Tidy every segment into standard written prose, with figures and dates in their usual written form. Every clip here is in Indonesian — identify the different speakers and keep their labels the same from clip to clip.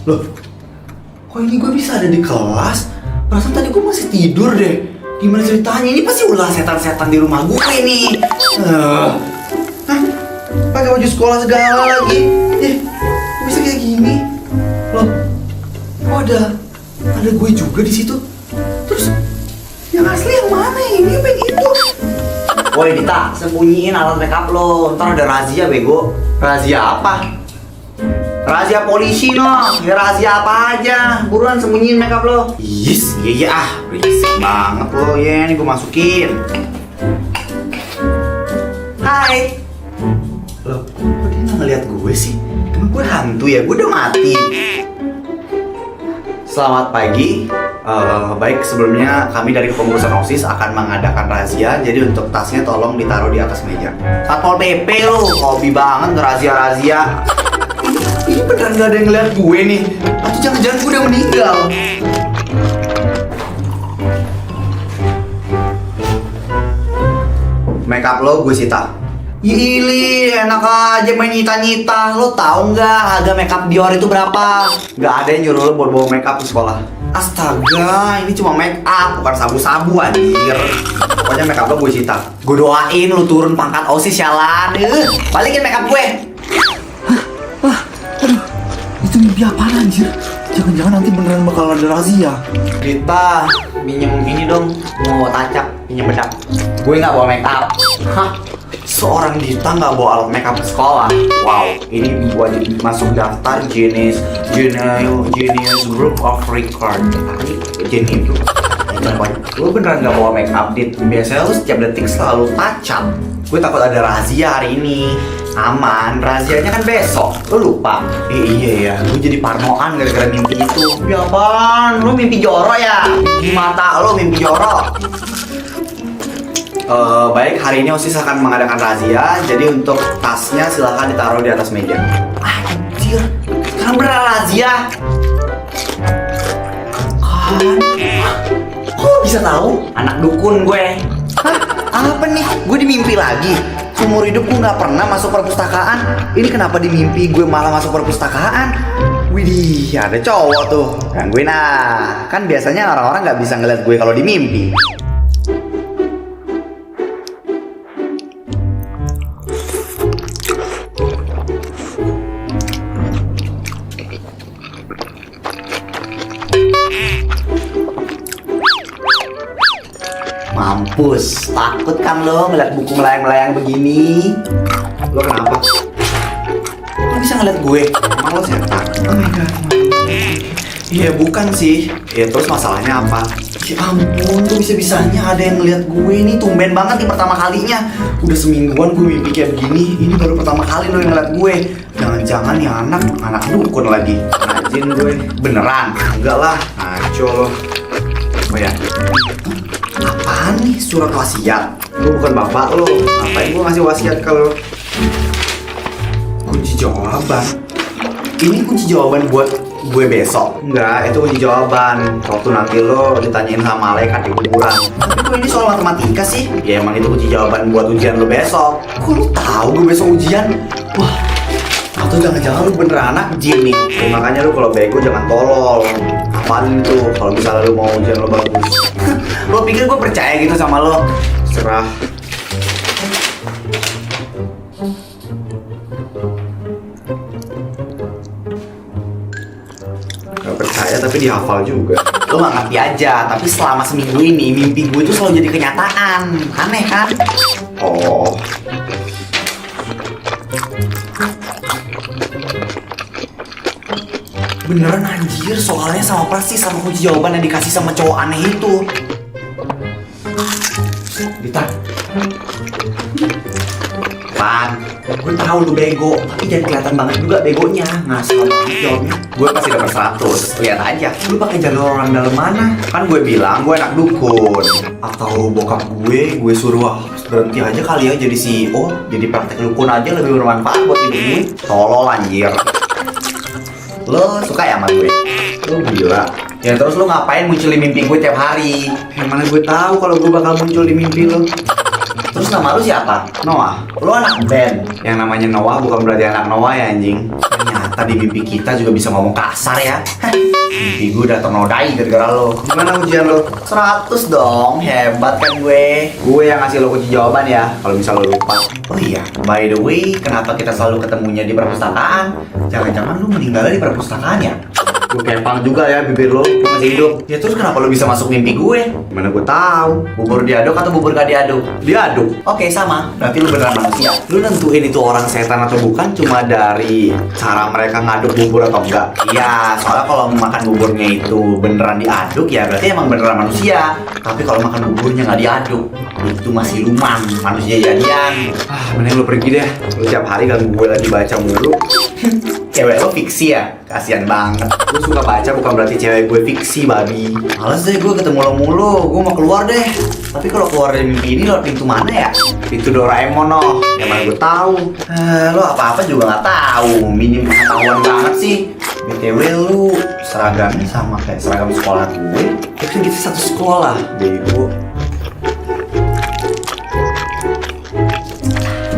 Speaker 1: Loh, kok ini gue bisa ada di kelas? Perasaan tadi gue masih tidur deh. Gimana ceritanya? Ini pasti ulah setan-setan di rumah gue nih. Hah? Pakai baju sekolah segala lagi. Bisa kayak gini? Loh, kok ada gue juga di situ? Terus yang asli yang mana? Ini apa yang itu? Woi Dita, sembunyiin alat makeup lo. Ntar ada razia bego. Razia apa? Razia polisi no. Ya razia apa aja. Buruan sembunyiin makeup lo. Yes, iya berisik banget lo. Ya, ini gue masukin. Hai. Loh, kok dia nggak ngeliat gue sih? Emang gue hantu ya? Gue udah mati. Selamat pagi. Baik, sebelumnya kami dari kepengurusan OSIS akan mengadakan razia. Jadi untuk tasnya tolong ditaruh di atas meja. Satpol PP lo, hobi banget razia-razia. Ini beneran gak ada yang ngeliat gue nih? Atau jangan-jangan gue udah meninggal? Makeup lo gue sita. Ili, enak aja main nyita-nyita. Lo tau nggak harga makeup Dior itu berapa? Nggak ada yang nyuruh lo buat bawa makeup ke sekolah. Astaga, ini cuma makeup, bukan sabu-sabu anjir. Pokoknya makeup lo gue sita. Gue doain lo turun pangkat OSIS jalan. Balikin makeup gue. Aduh, itu mimpi apaan anjir? Jangan-jangan nanti beneran bakal ada razia. Rita, minjem ini dong. Mau tacap, minjem bedak. Gue nggak bawa makeup. Hah? Seorang Dita nggak bawa alat makeup ke sekolah. Wow, ini buat masuk daftar Genius Group of Record. Genius Group. Lu beneran nggak bawa makeup, Dit? Biasanya lu setiap detik selalu touch up. Gue takut ada razia hari ini. Aman, razianya kan besok. Lu lupa? Iya ya, gue jadi parnoan gara-gara mimpi itu. Ya apaan? Lu mimpi jorok ya? Di mata lu mimpi jorok. Baik, hari ini OSIS akan mengadakan razia. Jadi untuk tasnya silahkan ditaruh di atas meja. Anjir, sekarang beneran razia. Kan? Kok bisa tahu? Anak dukun gue. Hah? Apa nih? Gue dimimpi lagi. Seumur hidup gue nggak pernah masuk perpustakaan. Ini kenapa di mimpi gue malah masuk perpustakaan? Widih, ada cowok tuh gangguin ah. Kan biasanya orang-orang nggak bisa ngeliat gue kalau di mimpi. Mampus, takut kan lo ngeliat buku melayang-melayang begini? Lo kenapa? Lo bisa ngeliat gue? Emang lo setan? Oh my god. Iya bukan sih. Ya terus masalahnya apa? Ya ampun, tuh bisa-bisanya ada yang ngeliat gue nih. Tumben banget nih pertama kalinya. Udah semingguan gue mimpi kayak begini. Ini baru pertama kali lo yang ngeliat gue. Jangan-jangan ya anak dukun lagi. Rajin gue. Beneran? Enggak lah. Ngaco lo. Oh ya. Apaan nih surat wasiat? Lu bukan bapak lo. Ngapain gue ngasih wasiat kalau kunci jawaban? Ini kunci jawaban buat gue besok? Enggak, itu kunci jawaban waktu nanti lo ditanyain sama malaikat di kuburan. Tapi kok ini soal matematika sih? Ya emang itu kunci jawaban buat ujian lo besok. Kok lo tahu gue besok ujian? Wah, atau jangan-jangan lu beneran anak jin nih? Ya, makanya lu kalau bego jangan tolol. Apaan itu kalau misalnya lu mau ujian lo bagus? Lo pikir gue percaya gitu sama lo? Serah. Gak percaya tapi dihafal juga. Lo gak ngerti aja, tapi selama seminggu ini mimpi gue itu selalu jadi kenyataan. Aneh kan? Oh. Beneran anjir, soalnya sama persis sama kunci jawaban yang dikasih sama cowok aneh itu. Dita. Pan, gue tahu lu bego, tapi jangan kelihatan banget juga begonya. Ngasal banget jawabnya. Gue pasti dapat 100. Lihat aja, lu pakai jalur orang dalam mana? Kan gue bilang gue anak dukun. Atau bokap gue suruh berhenti aja kali ya jadi CEO, jadi praktek dukun aja lebih bermanfaat buat hidup gue. Tolol anjir. Lo suka ya sama gue? Lo gila. Ya terus lo ngapain muncul di mimpi gue tiap hari? Yang mana gue tahu kalau gue bakal muncul di mimpi lo. Terus nama lu siapa? Noah. Lu anak band. Yang namanya Noah bukan berarti anak Noah ya anjing. Ternyata Tadi mimpi kita juga bisa ngomong kasar ya. Mimpi gue udah ternodai gara-gara lo. Gimana ujian lo? 100 dong, hebat kan gue. Gue yang ngasih lo kunci jawaban ya, kalau bisa lo lupa. Oh iya, by the way, kenapa kita selalu ketemunya di perpustakaan? Jangan-jangan lo meninggalnya di perpustakaan ya? Gue kempang juga ya bibir lo masih hidup. Ya terus kenapa lo bisa masuk mimpi gue? Gimana gue tahu? Bubur diaduk atau bubur gak diaduk? Diaduk. Oke, sama. Berarti lo beneran manusia. Lo nentuin itu orang setan atau bukan cuma dari cara mereka ngaduk bubur atau enggak? Iya, soalnya kalau makan buburnya itu beneran diaduk ya berarti emang beneran manusia. Tapi kalau makan buburnya nggak diaduk, itu masih luman, manusia jadian. Mending lo pergi deh. Lo tiap hari ganggu gue lagi baca mulu. Cewek lo fiksi ya? Kasian banget. Gue suka baca bukan berarti cewek gue fiksi, babi. Males deh gue ketemu lo mulu. Gue mau keluar deh. Tapi kalau keluar dari mimpi ini lewat pintu mana ya? Pintu Doraemon noh. Yang mana gue tahu. Lo apa-apa juga nggak tahu. Minim pengetahuan banget sih. BTW lu seragamnya sama kayak seragam sekolah gue. Itu kita satu sekolah. Bego.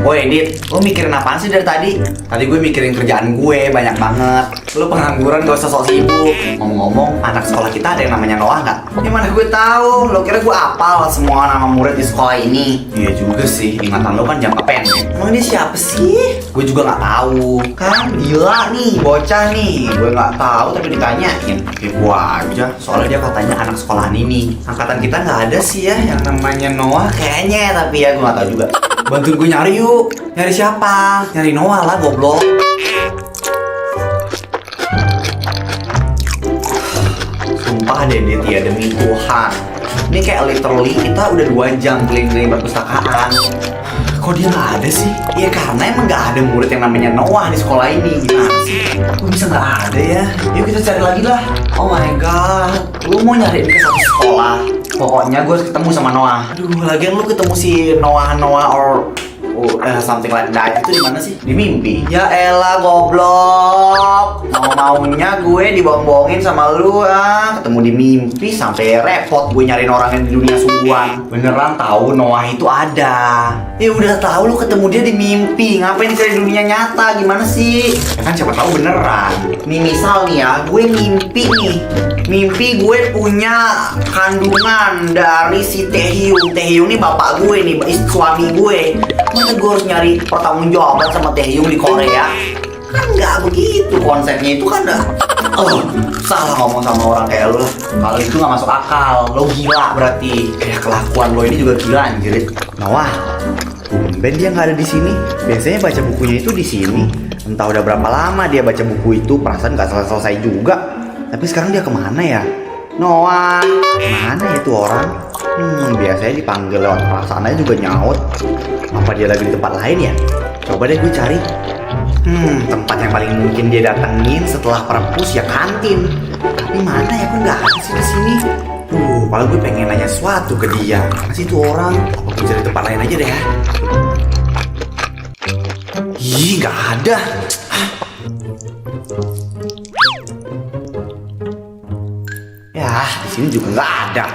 Speaker 1: Woi Dit, lo mikirin apaan sih dari tadi? Tadi gue mikirin kerjaan gue, banyak banget. Lo pengangguran gak usah sok sibuk. Ngomong-ngomong, anak sekolah kita ada yang namanya Noah nggak? Ya mana gue tahu, lo kira gue apal semua nama murid di sekolah ini? Iya juga sih, ingatan lo kan jangka pendek. Emang ini siapa sih? Gue juga nggak tahu. Kan gila nih, bocah nih. Gue nggak tahu tapi ditanyain. Ya gue aja, soalnya dia katanya anak sekolahan ini. Angkatan kita nggak ada sih ya yang namanya Noah kayaknya, tapi ya gue nggak tahu juga. Bantuin gue nyari yuk. Nyari siapa? Nyari Noah lah, goblok. Sumpah deh, Dit, ya demi Tuhan. Ini kayak literally kita udah 2 jam keliling-keliling perpustakaan. Kok dia nggak ada sih? Ya karena emang nggak ada murid yang namanya Noah di sekolah ini. Gimana sih? Kok bisa nggak ada ya? Yuk kita cari lagi lah. Oh my god. Lu mau nyari ke satu sekolah? Pokoknya gue harus ketemu sama Noah. Aduh, lagian lu ketemu si Noah or something like that. Itu di mana sih? Di mimpi. Ya elah goblok. Mau-maunya gue dibohong-bohongin sama lu ketemu di mimpi sampai repot gue nyariin orang yang di dunia sungguhan. Beneran tahu Noah itu ada. Ya udah tahu lu ketemu dia di mimpi. Ngapain cari dunia nyata? Gimana sih? Ya kan siapa tahu beneran. Nih misal nih ya, gue mimpi nih. Mimpi gue punya kandungan dari si Taehyung. Taehyung ini bapak gue nih, suami gue. Masa gue harus nyari pertanggungjawaban sama Taehyung di Korea? Kan nggak begitu konsepnya, itu kan salah ngomong sama orang kayak lo. Kalau itu nggak masuk akal, lo gila berarti. Kayak kelakuan lo ini juga gila anjir. Noah, tumben dia nggak ada di sini. Biasanya baca bukunya itu di sini. Entah udah berapa lama dia baca buku itu, perasaan nggak selesai juga. Tapi sekarang dia kemana ya? Noah, mana ya tuh orang? Biasanya dipanggil lewat perasaannya juga nyaut. Apa dia lagi di tempat lain ya? Coba deh gue cari. Tempat yang paling mungkin dia datengin setelah perpus ya kantin. Tapi mana ya, kok nggak ada sih di sini? Padahal gue pengen nanya sesuatu ke dia. Mana sih tuh orang? Apa gue cari tempat lain aja deh ya? Ih, nggak ada. Ya, di sini juga nggak ada.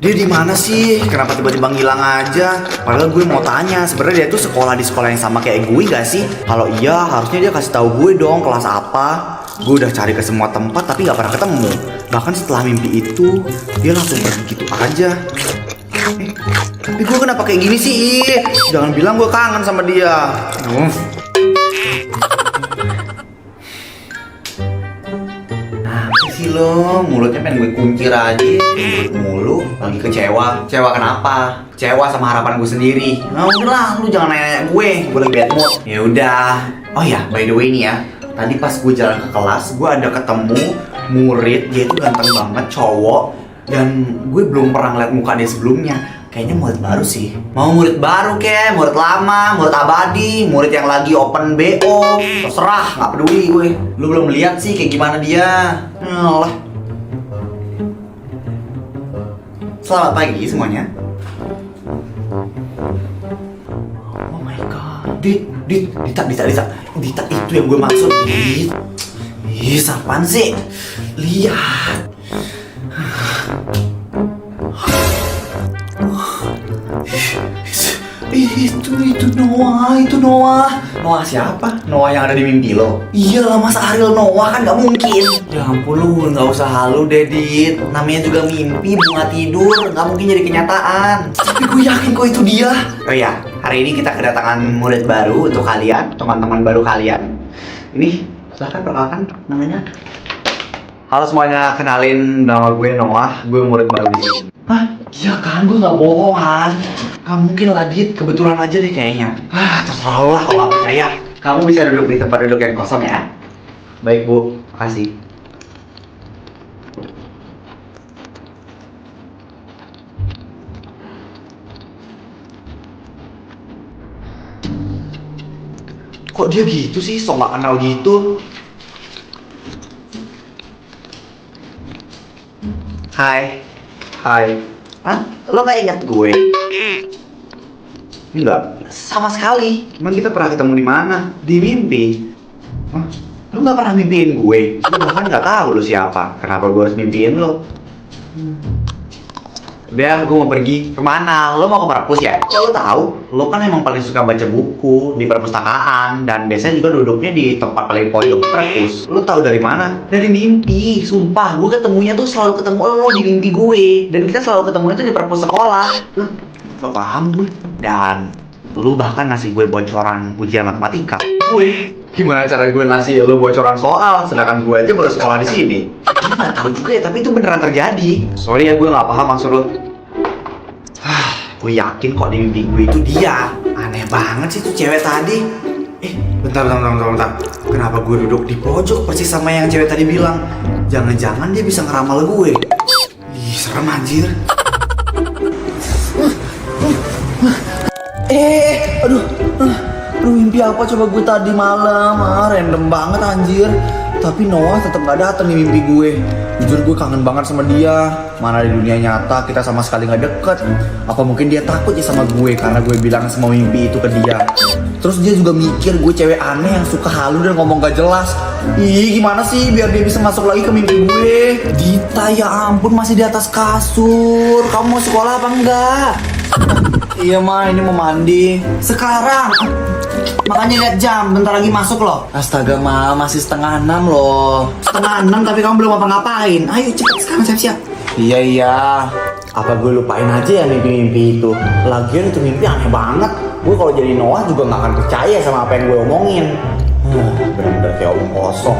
Speaker 1: Dia di mana sih? Kenapa tiba-tiba ngilang aja? Padahal gue mau tanya, sebenarnya dia tuh sekolah di sekolah yang sama kayak gue nggak sih? Kalau iya, harusnya dia kasih tahu gue dong kelas apa. Gue udah cari ke semua tempat tapi nggak pernah ketemu. Bahkan setelah mimpi itu, dia langsung pergi gitu aja. Tapi gue kenapa kayak gini sih? Jangan bilang gue kangen sama dia. Lo mulutnya pengen gue kuncir aja, mulut mulu, lagi kecewa. Kecewa kenapa? Kecewa sama harapan gue sendiri. Nah udahlah, lu jangan nanya gue lagi bad mood. Ya udah. Oh ya, by the way nih ya, tadi pas gue jalan ke kelas, gue ada ketemu murid, dia itu ganteng banget, cowok, dan gue belum pernah ngeliat muka dia sebelumnya. Kayaknya murid baru sih. Mau murid baru kek, murid lama, murid abadi, murid yang lagi open BO. Terserah, nggak peduli gue. Lu belum lihat sih kayak gimana dia. Alah. Selamat pagi semuanya. Oh my god. Dita itu yang gue maksud. Dit, apaan sih? Lihat. Itu Noah. Noah siapa? Noah yang ada di mimpi lo? Iyalah, masa Ariel Noah kan gak mungkin. Ya ampun lu, gak usah halu deh, Dit. Namanya juga mimpi, bunga tidur. Gak mungkin jadi kenyataan. Tapi gue yakin kok itu dia. Oh iya, hari ini kita kedatangan murid baru untuk kalian, teman-teman baru kalian. Ini, silahkan perkenalkan namanya. Halo semuanya, kenalin nama gue Noah. Gue murid baru di sini. Hah? Iya kan, gue gak bohong kan. Gak mungkin lah, Dit, kebetulan aja deh kayaknya. Terserah lo lah kalau gak percaya. Kamu bisa duduk di tempat duduk yang kosong ya. Baik Bu, makasih. Kok dia gitu sih, sok gak kenal gitu. Hai. Hah? Lo gak ingat gue? Enggak, sama sekali. Emang kita pernah ketemu di mana? Di mimpi. Hah? Lu gak pernah mimpiin gue? Lu bahkan gak tahu lu siapa. Kenapa gue harus mimpiin lo? Udah, gue mau pergi. Kemana? Lo mau ke perpus ya? Ya lo tahu, lo kan emang paling suka baca buku di perpustakaan dan biasanya juga duduknya di tempat paling pojok perpus. Lo tahu dari mana? Dari mimpi. Sumpah, gue ketemunya tuh selalu ketemu lo di mimpi gue. Dan kita selalu ketemunya tuh di perpus sekolah. Lo paham gue? Dan lu bahkan ngasih gue bocoran ujian matematika. Gue, gimana cara gue ngasih lu bocoran soal, sedangkan gue aja baru sekolah di sini. Gue nggak tahu juga ya, tapi itu beneran terjadi. Sorry ya, gue nggak paham maksud lu. Gue yakin kok di mimpi gue itu dia. Aneh banget sih tuh cewek tadi. Bentar. Kenapa gue duduk di pojok persis sama yang cewek tadi bilang? Jangan-jangan dia bisa ngeramal gue. Ih, serem anjir. Aduh, mimpi apa coba gue tadi malam? Random banget anjir. Tapi Noah tetap gak datang di mimpi gue. Jujur gue kangen banget sama dia. Mana di dunia nyata kita sama sekali gak deket. Apa mungkin dia takut ya sama gue karena gue bilang semua mimpi itu ke dia. Terus dia juga mikir gue cewek aneh yang suka halu dan ngomong gak jelas. Ih, gimana sih biar dia bisa masuk lagi ke mimpi gue? Dita, ya ampun, masih di atas kasur. Kamu mau sekolah apa enggak? Iya Ma, ini mau mandi. Sekarang. Makanya lihat jam, bentar lagi masuk loh. Astaga Ma, masih 5:30 loh. 5:30 tapi kamu belum apa-ngapain. Ayo cepet sekarang siap-siap. Iya. Apa gue lupain aja ya mimpi-mimpi itu? Lagian itu mimpi aneh banget. Gue kalau jadi Noah juga gak akan percaya sama apa yang gue omongin. Bener-bener kayak omong kosong.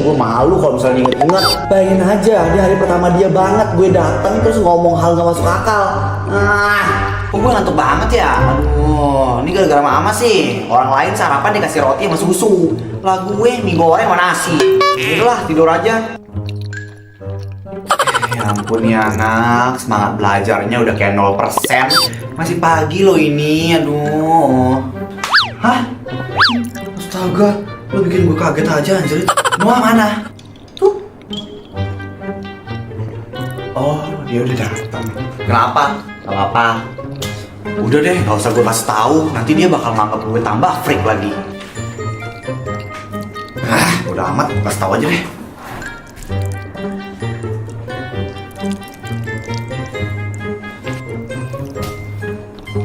Speaker 1: Gue malu kalau misalnya inget-inget. Bayangin aja, di hari pertama dia banget gue datang terus ngomong hal gak masuk akal. Kok gue ngantuk banget ya? Aduh, ini gara-gara mama sih. Orang lain sarapan dikasih roti sama susu. Lah gue mie goreng sama nasi. Udahlah, tidur aja. Ya ampun ya anak, semangat belajarnya udah kayak 0%. Masih pagi loh ini, aduh. Hah? Astaga, lo bikin gue kaget aja anjir. Noah mana? Tuh. Oh, dia udah datang. Kenapa? Gak apa-apa. Udah deh, gak usah gue kasih tahu. Nanti dia bakal nganggap gue tambah freak lagi. Udah amat, kasih tahu aja deh.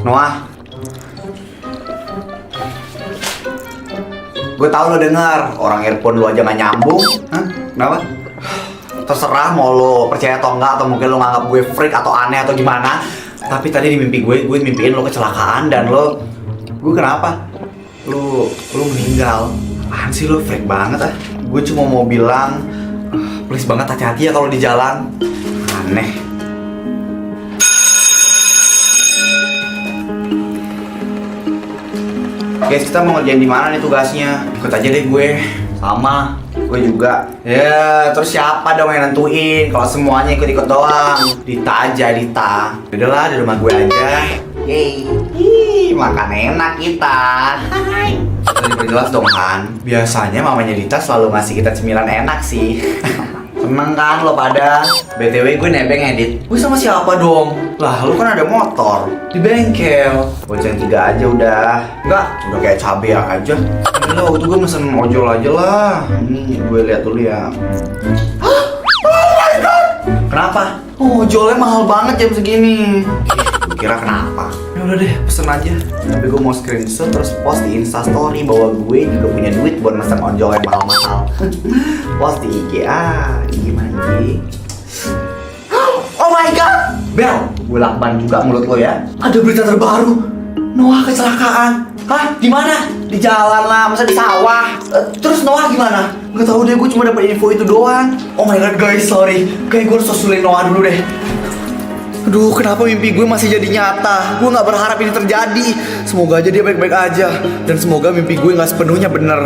Speaker 1: Noah, gue tahu lo denger, orang earphone lo aja gak nyambung. Hah? Kenapa? Terserah mau lo percaya atau enggak, atau mungkin lo nganggap gue freak atau aneh atau gimana. Tapi tadi di mimpi gue mimpiin lo kecelakaan dan gue kenapa? Lo meninggal. Apaan sih lo, freak banget ah. Gue cuma mau bilang, please banget hati-hati ya kalau di jalan. Aneh. Guys, kita mau ngerjain di mana nih tugasnya? Ikut aja deh gue. Sama, gue juga. Ya, terus siapa dong yang nentuin? Kalau semuanya ikut-ikut doang. Dita aja, Dita. Udahlah, di rumah gue aja. Yeay. Makan enak kita. Hai. Tadi perjelas dong Han. Biasanya mamanya Dita selalu ngasih kita cemilan enak sih. Seneng kan lo pada? BTW gue nebeng edit. Gue sama siapa dong? Lah lu kan ada motor di bengkel. Goceng 3 aja udah. Enggak, udah kayak cabe aja. Ini lo tuh gue mesen ojol aja lah. Ini gue lihat dulu ya. Oh my god. Kenapa? Ojolnya mahal banget jam segini. Gue kira kenapa? Ya udah deh, pesen aja. Tapi gue mau screenshot terus post di Instastory bahwa gue juga punya duit buat mesen ojol yang mahal-mahal. Post di IG. Gimana IG? Oh my god, Bel, gue lakban juga mulut lo ya. Ada berita terbaru, Noah kecelakaan. Hah? Di mana? Di jalan lah, masa di sawah? Terus Noah gimana? Gak tau deh, gue cuma dapat info itu doang. Oh my god guys, sorry. Kayak gue harus susulin Noah dulu deh. Aduh, kenapa mimpi gue masih jadi nyata? Gue gak berharap ini terjadi. Semoga aja dia baik-baik aja. Dan semoga mimpi gue gak sepenuhnya bener.